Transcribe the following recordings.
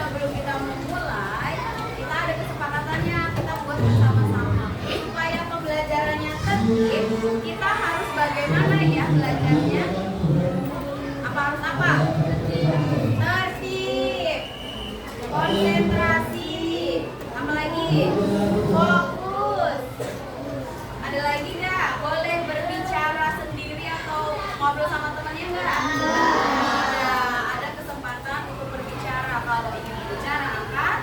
sebelum kita memulai, kita ada kesepakatannya, kita buat bersama-sama. Supaya pembelajarannya tertib, kita harus bagaimana ya belajarnya? Apa harus apa? Tertib, konsentrasi, sama lagi, fokus. Ada lagi nggak? Boleh berbicara sendiri atau ngobrol sama temannya nggak? Ada kesempatan untuk berbicara. Kalau ingin berbicara, angkat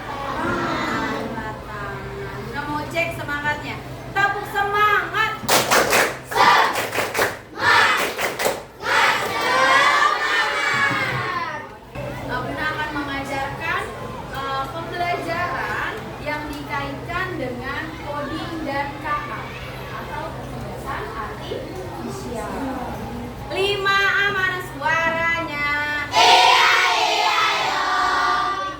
tangan. Udah mau cek semangatnya? Tepuk semangat. Bunda akan mengajarkan pembelajaran yang dikaitkan dengan coding dan KA atau kecerdasan artifisial. 5A mana suaranya? Iya, iya, yo.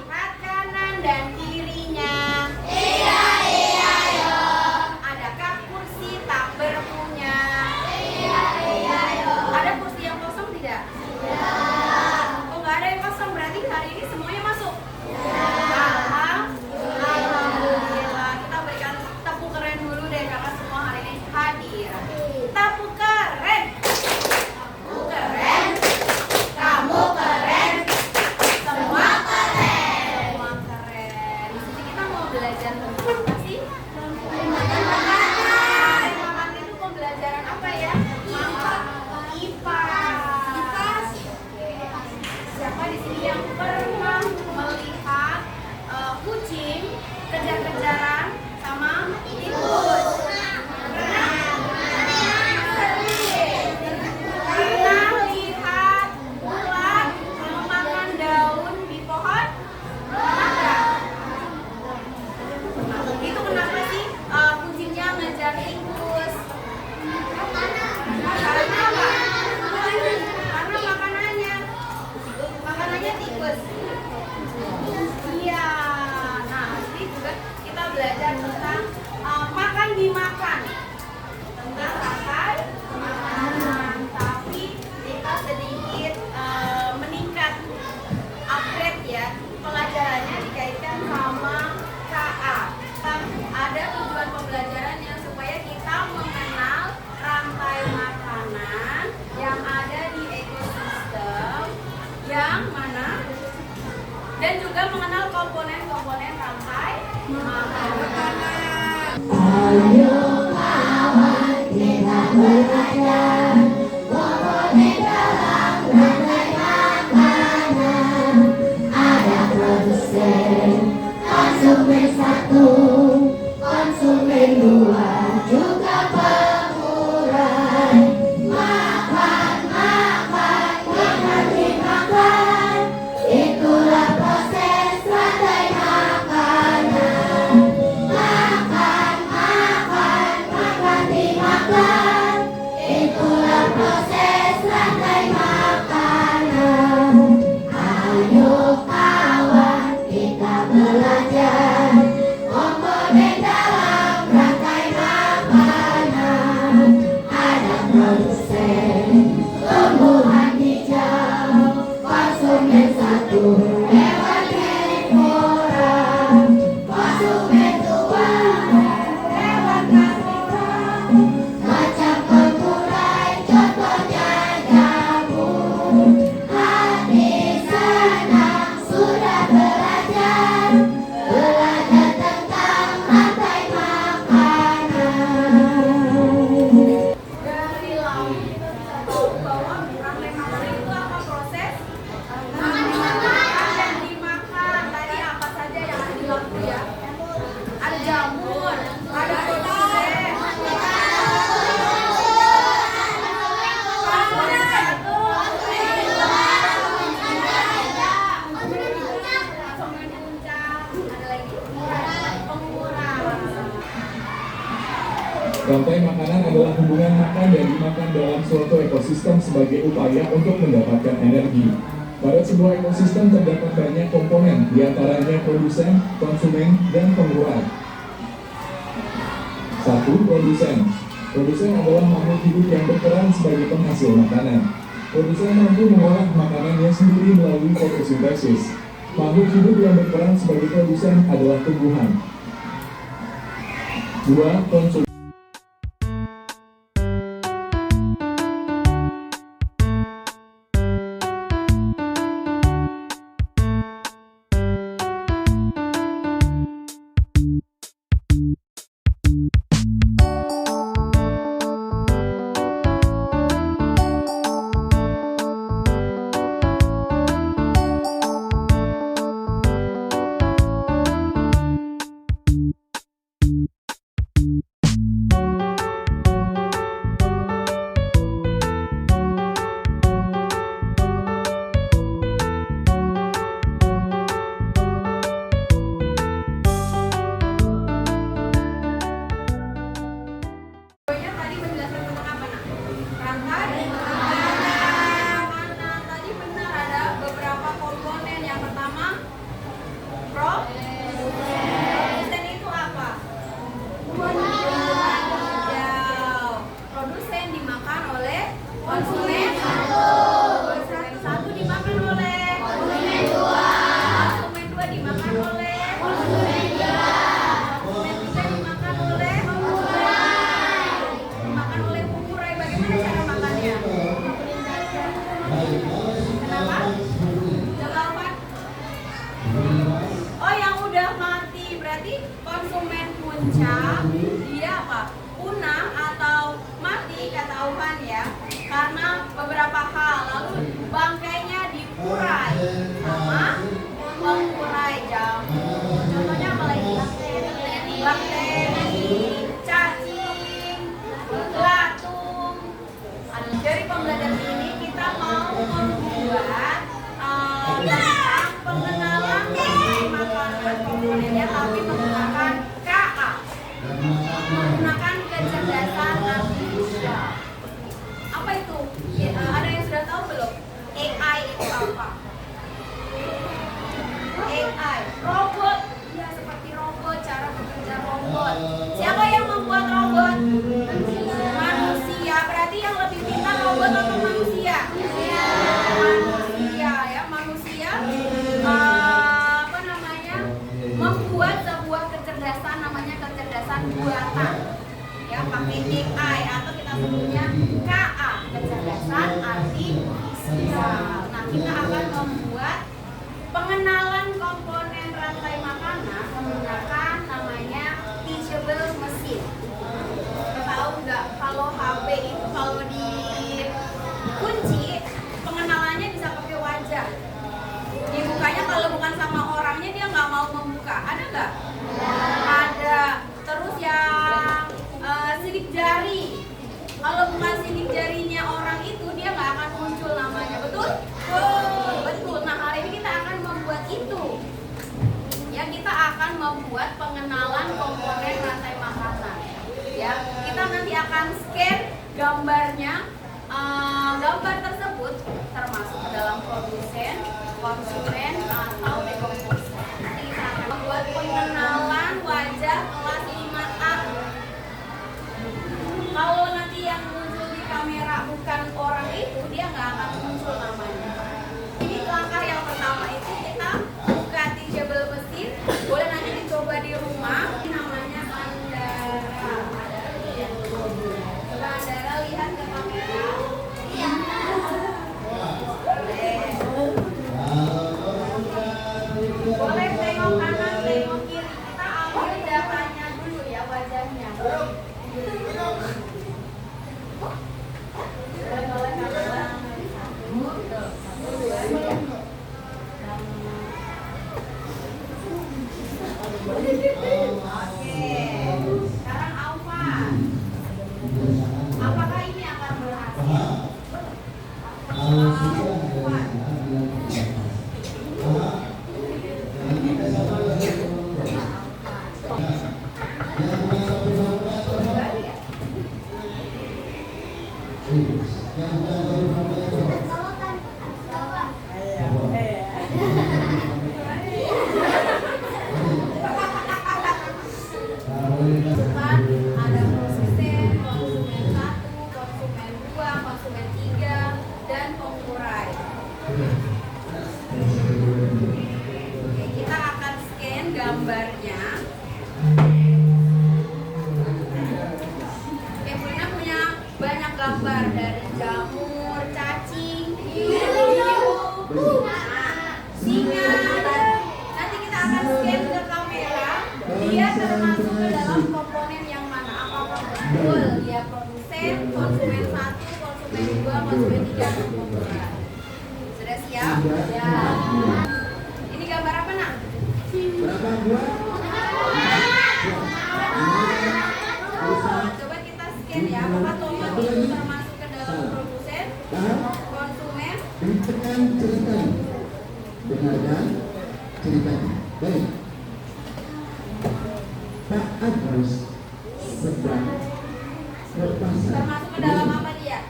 Lihat kanan dan kirinya. Iya, iya, yo. Adakah kursi tak berpunya? Iya, iya, yo. Ada kursi yang kosong tidak? Iya. Oh, nggak ada yang kosong, berarti hari ini semuanya masuk? Iya. Alhamdulillah. Kita berikan tepuk keren dulu deh karena semua hari ini hadir. Tepuk keren. Keren. Kamu keren. Semua keren. Semua keren. Di sini kita mau belajar tentang apa sih? Makan itu pembelajaran apa ya? IPA. Siapa di sini yang pernah melihat kucing kejar-kejaran sama tikus? Pernah lihat ular memakan daun di pohon? Pernah? Itu kenapa sih kucingnya ngejar tikus? Karena apa? Karena makanannya tikus. Iya. Nah, ini juga kita belajar tentang makan dimakan. Tentang makan makanan. Tapi kita sedikit meningkat upgrade ya. Pelajarannya dikaitkan sama KA. Ada tujuan pembelajarannya supaya kita mengenal rantai makanan yang ada di ekosistem yang mana dan juga mengenal komponen-komponen rantai makanan. Ayo kawan kita belajar komponen dalam rantai makanan. Ada produsen, konsumen satu, konsumen dua, juga pengurai. Makan, makan, makan dimakan. Itulah proses rantai makanan. Makan, makan, makan dimakan. Itulah proses rantai makanan. Ayo kawan kita belajar komponen dalam rantai makanan. Ada produsen, tumbuhan hijau, konsumen satu, hewan herbivora, konsumen dua, hewan karnivora, macam pengurai, contohnya jamur. Hati senang sudah belajar tentang rantai makanan. Dari laut kita bisa tahu bahwa rantai makanan itu apa proses? Makan dan dimakan. Tadi apa saja yang ada di laut ya? Ada jamur, ada produsen, konsumen satu, konsumen puncak, ada lagi pengurang. Rantai makanan adalah hubungan makan dan dimakan dalam suatu ekosistem sebagai upaya untuk mendapatkan energi. Pada sebuah ekosistem terdapat banyak komponen, diantaranya produsen, konsumen, dan pengurai. 1. Produsen. Produsen adalah makhluk hidup yang berperan sebagai penghasil makanan. Produsen mampu mengolah makanannya sendiri melalui fotosintesis. Makhluk hidup yang berperan sebagai produsen adalah tumbuhan. 2. Konsumsi. Tadi menjelaskan tentang apa nak? Rangka dan mana? Tadi benar ada beberapa komponen. Yang pertama, produsen itu apa? Hijau. Produsen dimakan oleh konsumen satu dimakan oleh konsumen dua dimakan oleh konsumen tiga dimakan oleh pengurai. Bagaimana cara makannya? Kenapa? Coba apa? Oh, yang udah mati. Berarti konsumen puncak dia apa? Punah atau mati kata Auhan ya, karena beberapa hal. Lalu bangkainya dikurai sama pengurai jamur. Contohnya apa lagi? Bakteri, cacing, belatung. Dari pembelajaran ini kita mau membuat tentang pengenalan mengenai makanan komponennya, tapi menggunakan KA, menggunakan kecerdasan artifisial. Apa itu? Ada yang sudah tahu belum? AI itu apa? AI, robot. Ya, seperti robot, cara bekerja robot. Siapa yang membuat robot? Manusia. Berarti yang lebih pintar robot atau manusia? Manusia ya, manusia membuat sebuah kecerdasan, namanya kecerdasan buatan ya, pakai AI atau kita sebutnya KA, kecerdasan artifisial. Nah, kita akan membuat pengenalan komponen rantai makanan menggunakan namanya teachable machine. Tahu nggak kalau HP itu kalau dikunci pengenalannya bisa pakai wajah. Dibukanya kalau bukan sama orangnya dia nggak mau membuka. Ada nggak? Ada. Terus yang sidik jari. Kalau bukan sidik jarinya orang itu dia nggak akan muncul namanya. Betul? Betul. Nah, hari ini kita akan membuat itu. Ya, kita akan membuat pengenalan komponen rantai makanan. Ya, kita nanti akan scan gambarnya. Gambar tersebut termasuk ke dalam produsen, konsumen, atau dekomposer. Nanti kita akan membuat pengenalan wajah kelas 5A. Kalau nanti yang muncul di kamera bukan orang itu, dia nggak akan muncul namanya. Ini langkah yang pertama itu kita buka teachable machine. Boleh nanti dicoba di rumah. Namanya Andara. Coba Andara lihat ke kamera. Boleh tengok kanan, tengok kiri. Kita ambil datanya dulu ya, wajahnya. Boleh kanan. Oke. Sekarang Alvan. Apakah ini akan berhasil? Alvan. Dia termasuk ke dalam komponen yang mana? Apakah betul dia produsen, konsumen 1, konsumen 2, konsumen 3, atau konsumen? Sudah siap? Ya. Ini gambar apa nak? Berapa buah? Coba kita scan ya. Apakah tomat itu termasuk ke dalam produsen, konsumen? Dengan ceritanya. Dengarkan ceritanya. Baik. Pak Agus sedang ke pasar. Termasuk ke dalam apa dia?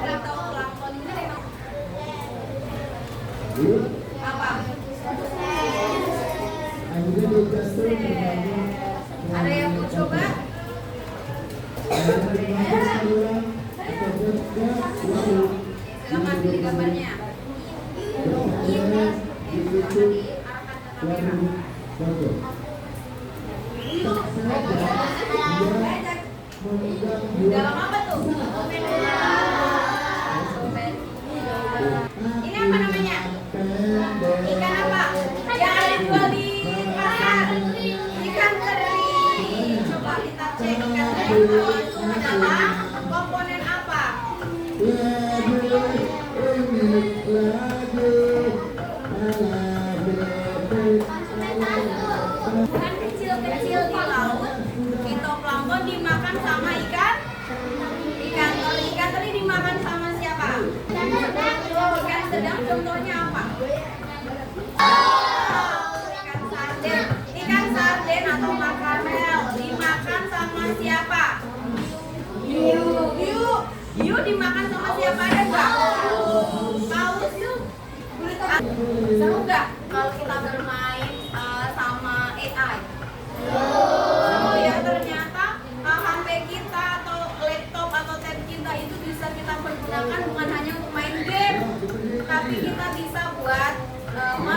Fitoplankton ini memang apa? Ada yang mau coba? Silakan pilih gambarnya. Silakan diarahkan ke kamera. Dalam apa tuh? Ini apa namanya? Ikan apa? Yang ada jual di pasar. Ikan teri. Coba kita cek ikan teri termasuk ke dalam komponen apa? Ikan kecil-kecil di laut, fitoplankton dimakan sama ikan teri. Ikan teri dimakan sama siapa? Ikan sedang contohnya apa? Ikan sarden. Ikan sarden atau makarel dimakan sama siapa? Hiu dimakan sama siapa, ada nggak? Paus. Seru nggak kalau kita bermain sama AI? Oh ya, ternyata HP kita atau laptop atau tab kita itu bisa kita pergunakan bukan hanya untuk main game, tapi kita bisa buat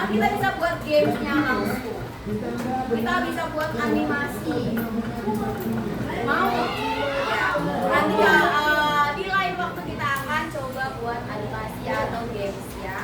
gamesnya langsung. Kita bisa buat animasi. Mau? Ya. Nanti di lain waktu kita akan coba buat animasi atau games ya.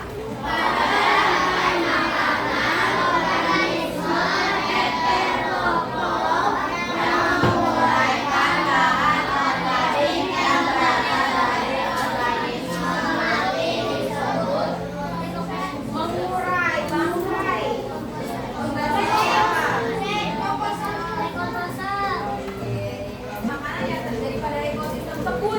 Makanan yang terjadi pada ekosistem tersebut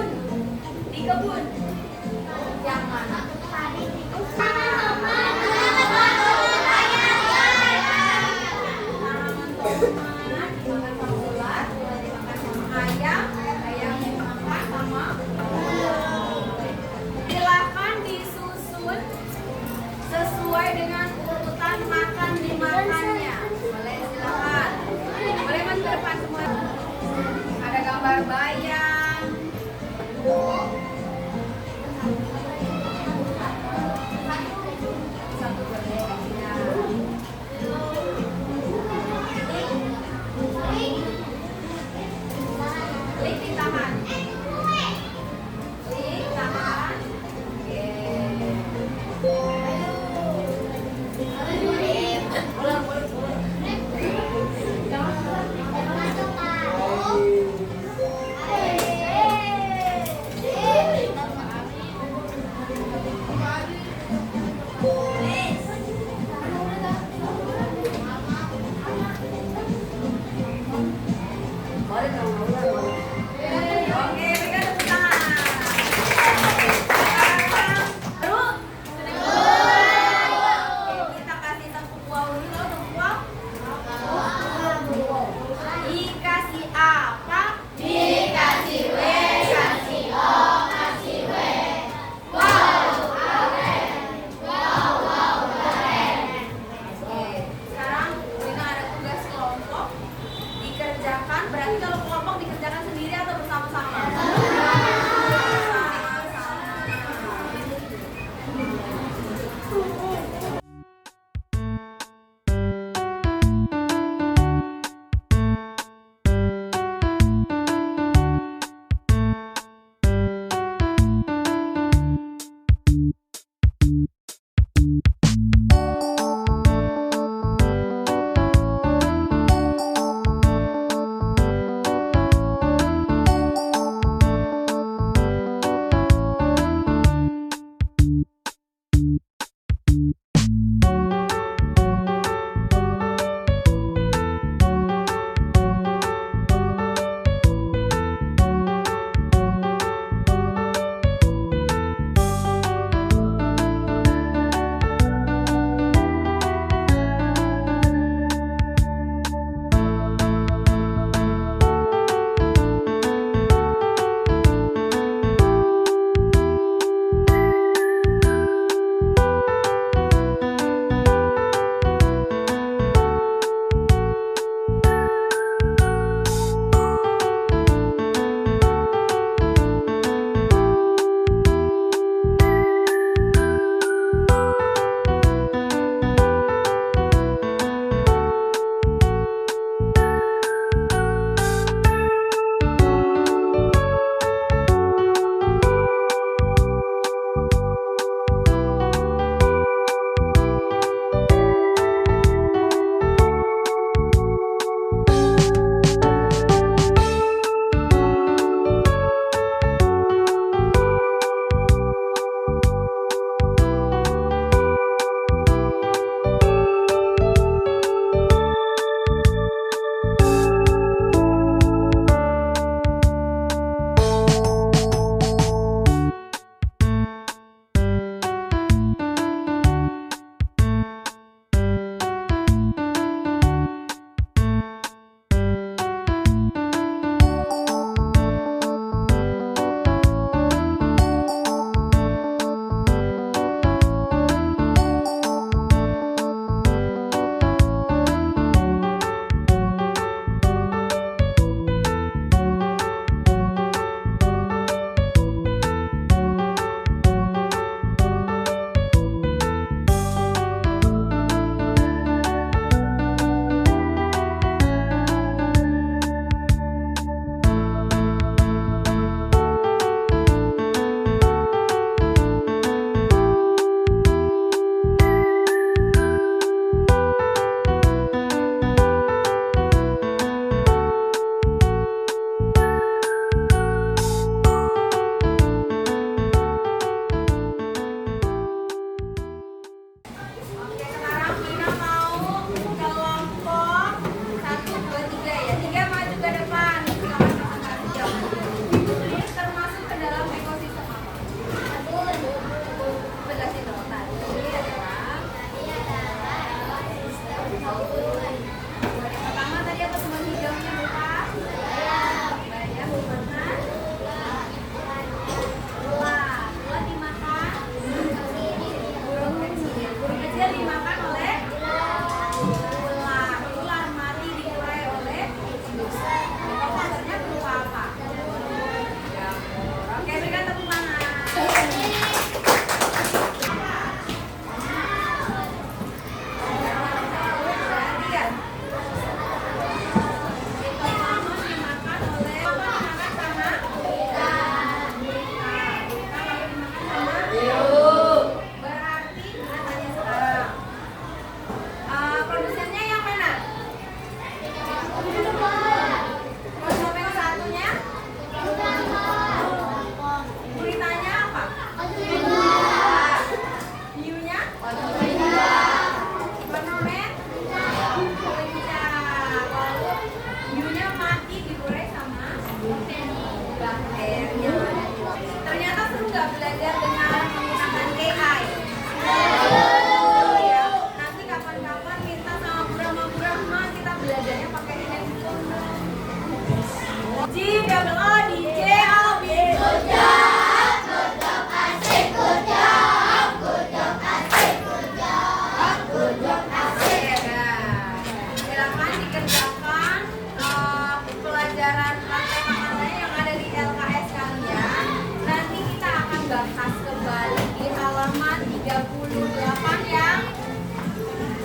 Nakas kembali di halaman 38 yang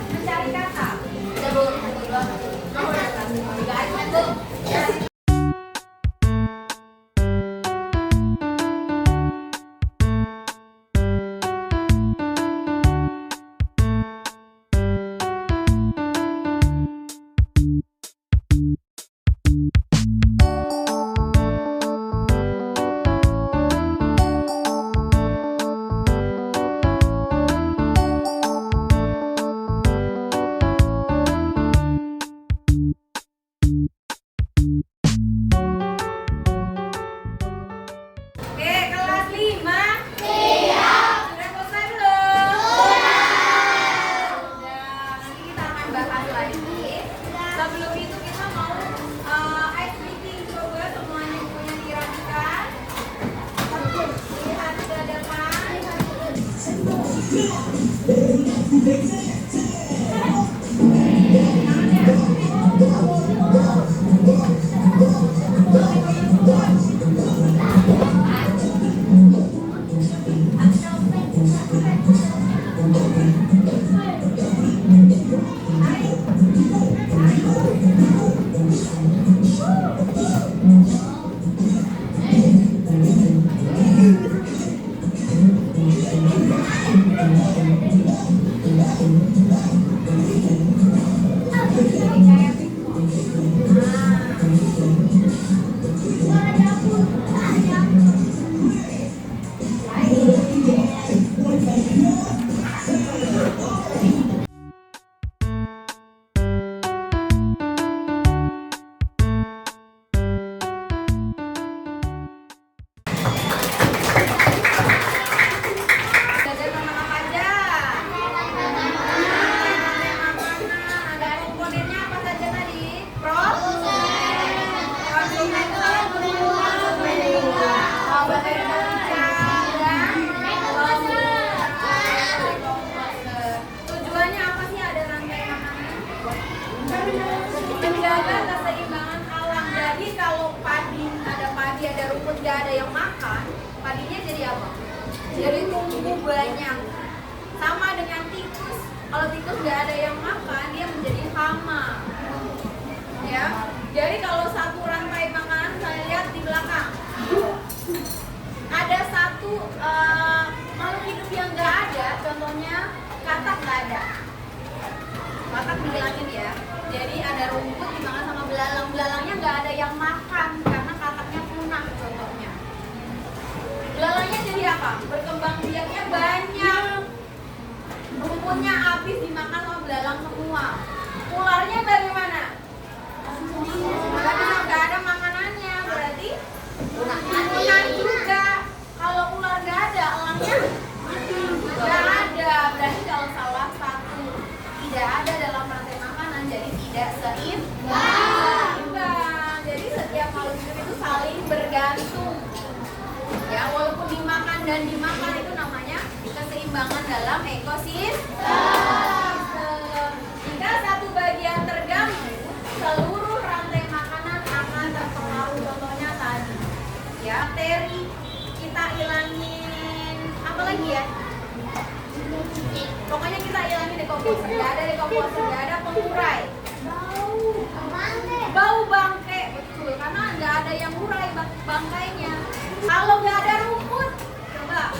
mencari kata. Udah Bu, satu dua satu. Oh, udah satu. Tiga aja Bu. Oke, kelas 5. Siap. Sudah selesai belum? Sudah. Nanti kita akan bahas lagi. Sebelum itu kita mau ice breaking. Coba semuanya punya dirapikan. Lihat ke depan. Jajan sama apa aja? Ada komponennya apa saja tadi? Konsumen tujuannya apa sih ada rantai makanan? Menjaga keseimbangan alam. Jadi kalau padi ada rumput nggak ada yang makan, padinya jadi apa? Jadi tumbuh banyak. Sama dengan tikus. Kalau tikus nggak ada yang makan, dia menjadi hama. Ya. Jadi kalau satu rantai makanan saya lihat di belakang ada satu makhluk hidup yang nggak ada. Contohnya katak nggak ada. Katak dihilangin ya. Jadi ada rumput dimakan sama belalang. Belalangnya nggak ada yang makan karena kataknya punah contohnya. Belalangnya jadi apa? Berkembang biaknya banyak. Rumputnya habis dimakan sama belalang semua. Ularnya bagaimana? Karena nggak ada makanannya, berarti punah juga. Kalau ular nggak ada, elangnya nggak ada. Berarti kalau salah satu tidak ada dalam rantai makanan, jadi tidak seimbang. Jadi setiap makhluk hidup itu saling bergantung. Ya, walaupun dimakan dan dimakan itu namanya keseimbangan dalam ekosistem. Jika satu bagian terganggu, seluruh rantai makanan akan terpengaruh. Contohnya tadi, ya, bakteri kita ilangin apa lagi ya? Pokoknya kita ilangin dekomposer. Nggak ada dekomposer, nggak ada pengurai. Bau bangke, betul, karena nggak ada yang ngurai bangkainya. Kalau nggak ada rumput, coba